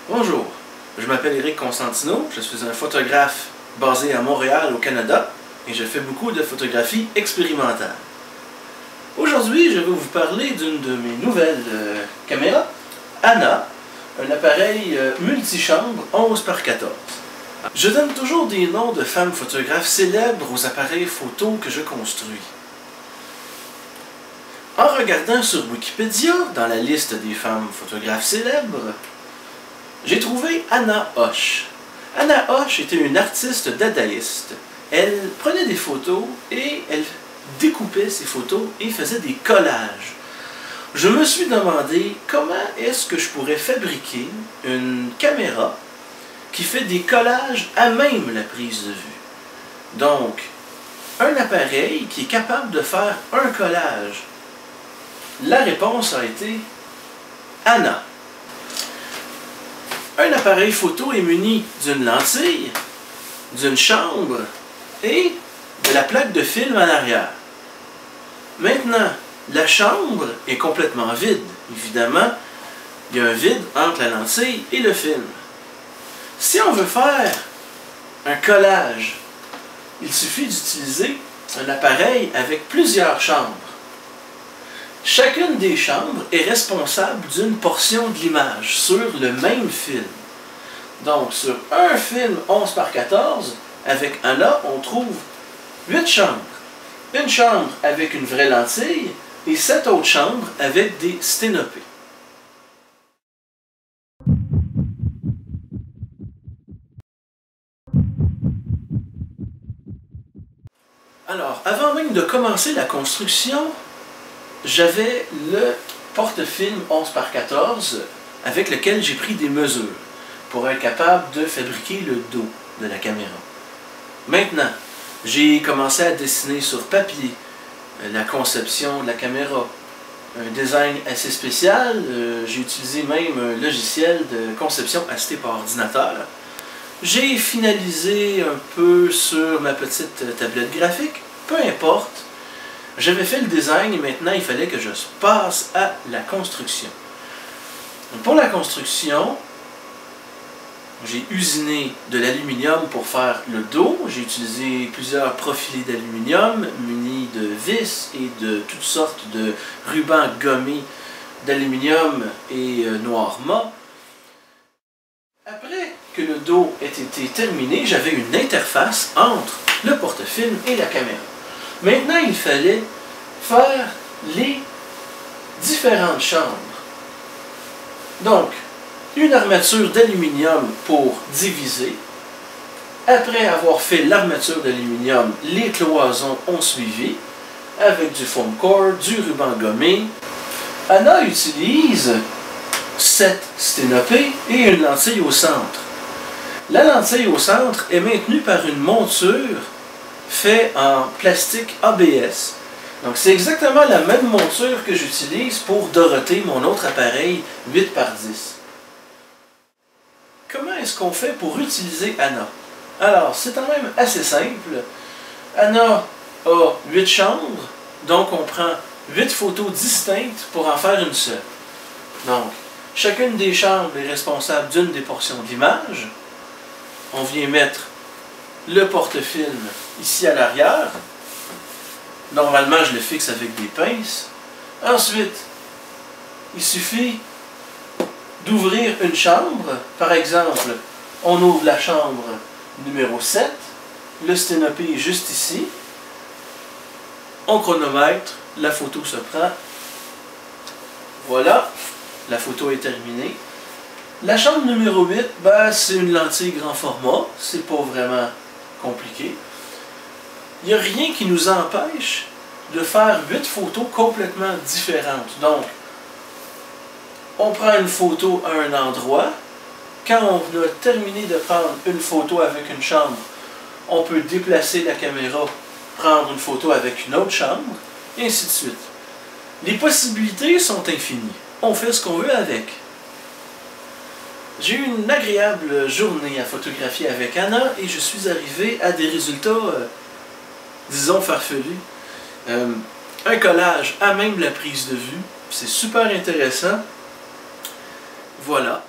Bonjour, je m'appelle Éric Constantino, je suis un photographe basé à Montréal au Canada et je fais beaucoup de photographie expérimentale. Aujourd'hui, je vais vous parler d'une de mes nouvelles caméras, Anna, un appareil multichambre 11 par 14. Je donne toujours des noms de femmes photographes célèbres aux appareils photo que je construis. En regardant sur Wikipédia, dans la liste des femmes photographes célèbres, j'ai trouvé Anna Hoche. Anna Hoche était une artiste dadaïste. Elle prenait des photos et elle découpait ces photos et faisait des collages. Je me suis demandé comment est-ce que je pourrais fabriquer une caméra qui fait des collages à même la prise de vue. Donc, un appareil qui est capable de faire un collage. La réponse a été Anna. Un appareil photo est muni d'une lentille, d'une chambre et de la plaque de film en arrière. Maintenant, la chambre est complètement vide. Évidemment, il y a un vide entre la lentille et le film. Si on veut faire un collage, il suffit d'utiliser un appareil avec plusieurs chambres. Chacune des chambres est responsable d'une portion de l'image sur le même film. Donc, sur un film 11 par 14, avec Anna, on trouve 8 chambres. Une chambre avec une vraie lentille et 7 autres chambres avec des sténopés. Alors, avant même de commencer la construction, j'avais le porte-film 11 par 14 avec lequel j'ai pris des mesures pour être capable de fabriquer le dos de la caméra. Maintenant, j'ai commencé à dessiner sur papier la conception de la caméra. Un design assez spécial, j'ai utilisé même un logiciel de conception assisté par ordinateur. J'ai finalisé un peu sur ma petite tablette graphique, peu importe. J'avais fait le design et maintenant il fallait que je passe à la construction. Donc, pour la construction, j'ai usiné de l'aluminium pour faire le dos. J'ai utilisé plusieurs profilés d'aluminium munis de vis et de toutes sortes de rubans gommés d'aluminium et noir mat. Après que le dos ait été terminé, j'avais une interface entre le porte-film et la caméra. Maintenant, il fallait faire les différentes chambres. Donc, une armature d'aluminium pour diviser. Après avoir fait l'armature d'aluminium, les cloisons ont suivi avec du foam core, du ruban gommé. Anna utilise 7 sténopés et une lentille au centre. La lentille au centre est maintenue par une monture fait en plastique ABS. Donc c'est exactement la même monture que j'utilise pour Dorothée, mon autre appareil 8 par 10. Comment est-ce qu'on fait pour utiliser Anna? Alors, c'est quand même assez simple. Anna a 8 chambres, donc on prend 8 photos distinctes pour en faire une seule. Donc, chacune des chambres est responsable d'une des portions de l'image. On vient mettre le porte-film ici à l'arrière. Normalement, je le fixe avec des pinces. Ensuite, il suffit d'ouvrir une chambre. Par exemple, on ouvre la chambre numéro 7. Le sténopé est juste ici. On chronomètre, la photo se prend. Voilà, la photo est terminée. La chambre numéro 8, c'est une lentille grand format. C'est pas vraiment compliqué. Il n'y a rien qui nous empêche de faire 8 photos complètement différentes. Donc, on prend une photo à un endroit. Quand on a terminé de prendre une photo avec une chambre, on peut déplacer la caméra, prendre une photo avec une autre chambre, et ainsi de suite. Les possibilités sont infinies. On fait ce qu'on veut avec. J'ai eu une agréable journée à photographier avec Anna et je suis arrivé à des résultats, disons, farfelus. Un collage à même la prise de vue. C'est super intéressant. Voilà.